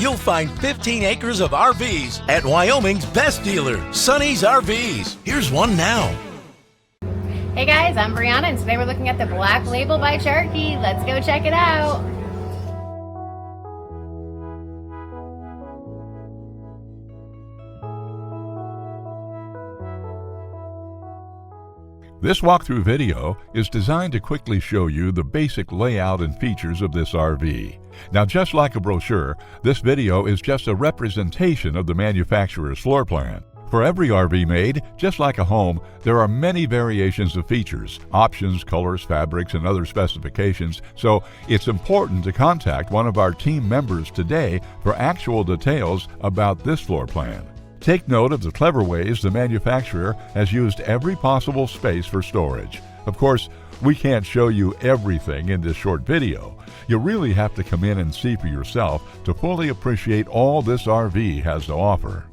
you'll find 15 acres of RVs at Wyoming's best dealer, Sonny's RVs. Here's one now. Hey guys, I'm Brianna, and today we're looking at the Black Label by Cherokee. Let's go check it out. This walkthrough video is designed to quickly show you the basic layout and features of this RV. Now, just like a brochure, this video is just a representation of the manufacturer's floor plan. For every RV made, just like a home, there are many variations of features, options, colors, fabrics, and other specifications, so it's important to contact one of our team members today for actual details about this floor plan. Take note of the clever ways the manufacturer has used every possible space for storage. Of course, we can't show you everything in this short video. You really have to come in and see for yourself to fully appreciate all this RV has to offer.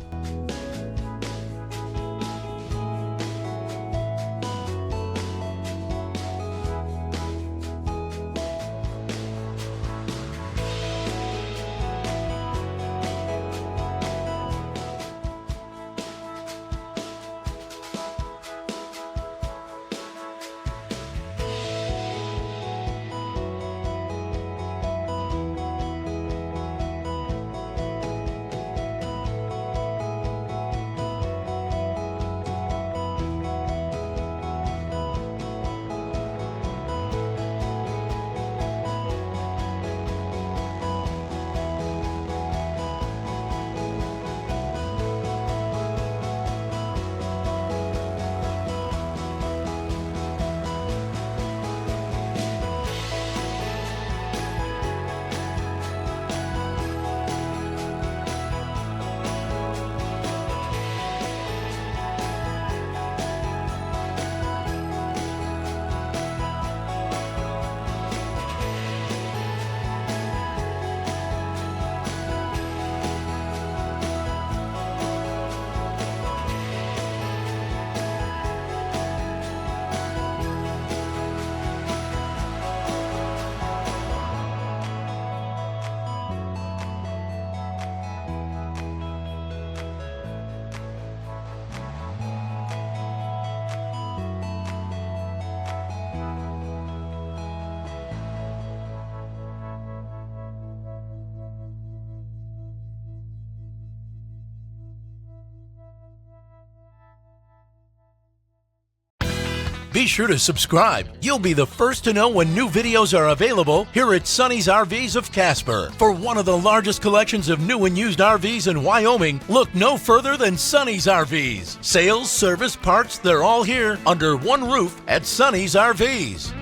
Be sure to subscribe. You'll be the first to know when new videos are available here at Sonny's RVs of Casper. For one of the largest collections of new and used RVs in Wyoming, look no further than Sonny's RVs. Sales, service, parts, they're all here under one roof at Sonny's RVs.